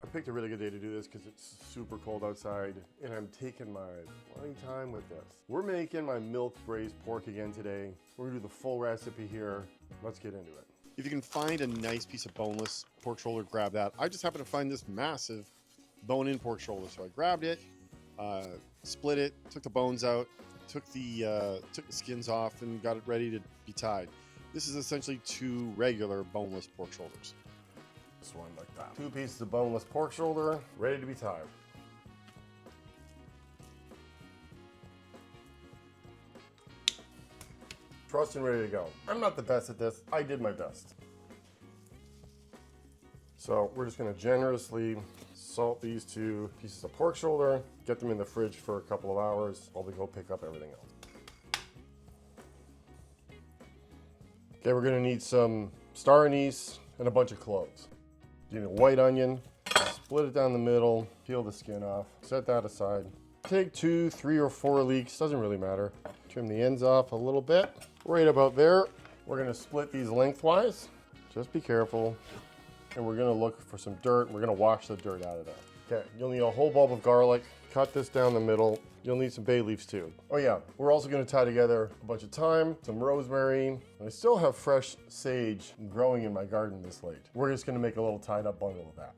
I picked a really good day to do this because it's super cold outside and I'm taking my bloody time with this. We're making my milk-braised pork again today. We're gonna do the full recipe here. Let's get into it. If you can find a nice piece of boneless pork shoulder, grab that. I just happened to find this massive bone-in pork shoulder, so I grabbed it, split it, took the bones out, took the skins off, and got it ready to be tied. This is essentially 2 regular boneless pork shoulders. This one like that. 2 pieces of boneless pork shoulder, ready to be tied. Trussed and ready to go. I'm not the best at this. I did my best. So we're just gonna generously salt these 2 pieces of pork shoulder, get them in the fridge for a couple of hours while we go pick up everything else. Okay, we're gonna need some star anise and a bunch of cloves. You need a white onion, split it down the middle, peel the skin off, set that aside. Take 2, 3, or 4 leeks, doesn't really matter. Trim the ends off a little bit. Right about there, we're gonna split these lengthwise. Just be careful. And we're gonna look for some dirt. We're gonna wash the dirt out of there. Okay, you'll need a whole bulb of garlic. Cut this down the middle. You'll need some bay leaves too. Oh yeah, we're also gonna tie together a bunch of thyme, some rosemary, and I still have fresh sage growing in my garden this late. We're just gonna make a little tied up bundle of that.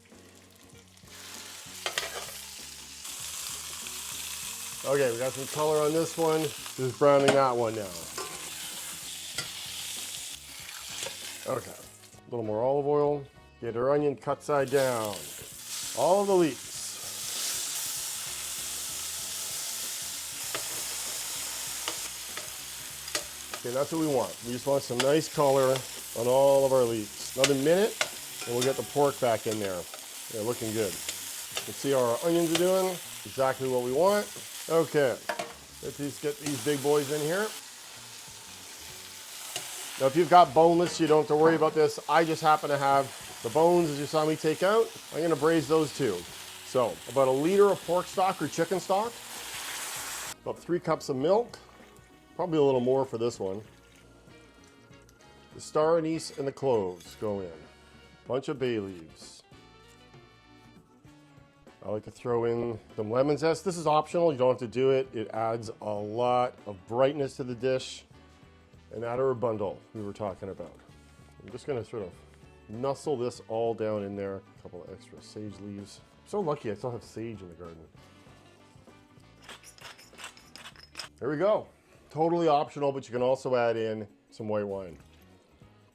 Okay, we got some color on this one. Just browning that one now. Okay, a little more olive oil. Get our onion cut side down. All of the leeks. Okay, that's what we want. We just want some nice color on all of our leeks. Another minute, and we'll get the pork back in there. Yeah, looking good. You can see how our onions are doing. Exactly what we want. Okay, let's get these big boys in here. Now, if you've got boneless, you don't have to worry about this. I just happen to have the bones, as you saw me take out. I'm gonna braise those too. So, about 1 liter of pork stock or chicken stock, about 3 cups of milk, probably a little more for this one. The star anise and the cloves go in. Bunch of bay leaves. I like to throw in some lemon zest. This is optional, you don't have to do it. It adds a lot of brightness to the dish. And add our bundle we were talking about. I'm just gonna sort of nuzzle this all down in there. A couple of extra sage leaves. I'm so lucky I still have sage in the garden. There we go. Totally optional, but you can also add in some white wine.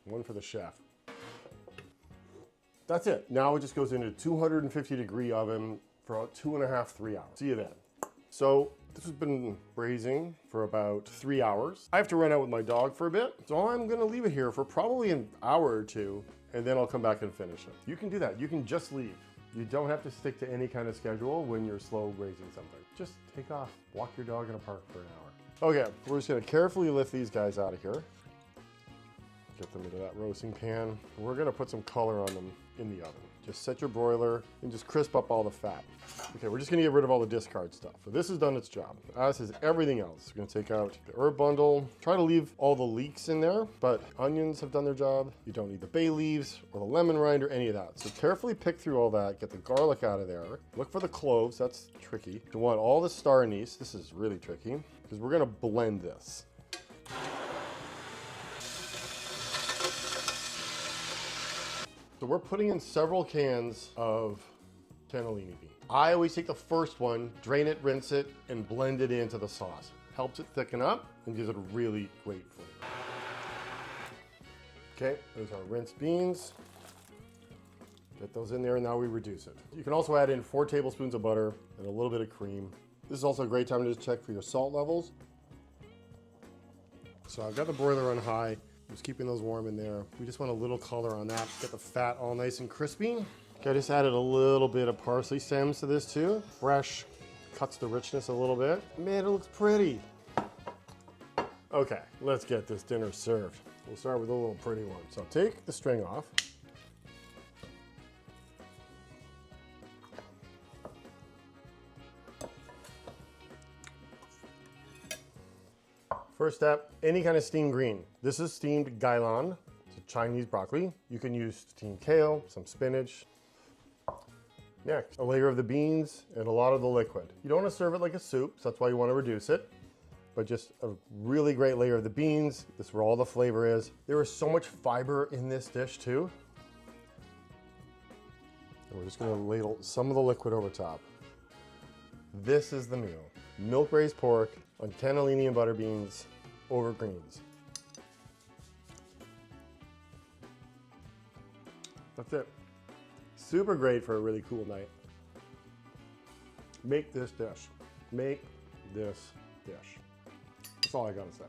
One for the chef. That's it. Now it just goes into a 250-degree oven for about 2.5, 3 hours. See you then. So this has been braising for about 3 hours. I have to run out with my dog for a bit, so I'm gonna leave it here for probably an hour or 2, and then I'll come back and finish it. You can do that. You can just leave. You don't have to stick to any kind of schedule when you're slow braising something. Just take off, walk your dog in a park for an hour. Okay, we're just gonna carefully lift these guys out of here. Get them into that roasting pan. We're gonna put some color on them in the oven. Just set your broiler and just crisp up all the fat. Okay, we're just gonna get rid of all the discard stuff. So this has done its job, as is everything else. We're gonna take out the herb bundle. Try to leave all the leeks in there, but onions have done their job. You don't need the bay leaves or the lemon rind or any of that. So carefully pick through all that, get the garlic out of there. Look for the cloves, that's tricky. You want all the star anise, this is really tricky, because we're gonna blend this. So we're putting in several cans of cannellini bean. I always take the first one, drain it, rinse it, and blend it into the sauce. Helps it thicken up and gives it a really great flavor. Okay, there's our rinsed beans. Get those in there and now we reduce it. You can also add in 4 tablespoons of butter and a little bit of cream. This is also a great time to just check for your salt levels. So I've got the broiler on high. Just keeping those warm in there. We just want a little color on that. Get the fat all nice and crispy. Okay, I just added a little bit of parsley stems to this too. Fresh, cuts the richness a little bit. Man, it looks pretty. Okay, let's get this dinner served. We'll start with a little pretty one. So take the string off. First step, any kind of steamed green. This is steamed gailan, it's a Chinese broccoli. You can use steamed kale, some spinach. Next, a layer of the beans and a lot of the liquid. You don't want to serve it like a soup, so that's why you want to reduce it. But just a really great layer of the beans. This is where all the flavor is. There is so much fiber in this dish too. And we're just gonna ladle some of the liquid over top. This is the meal. Milk-braised pork on cannellini and butter beans over greens. That's it. Super great for a really cool night. Make this dish. Make this dish. That's all I gotta say.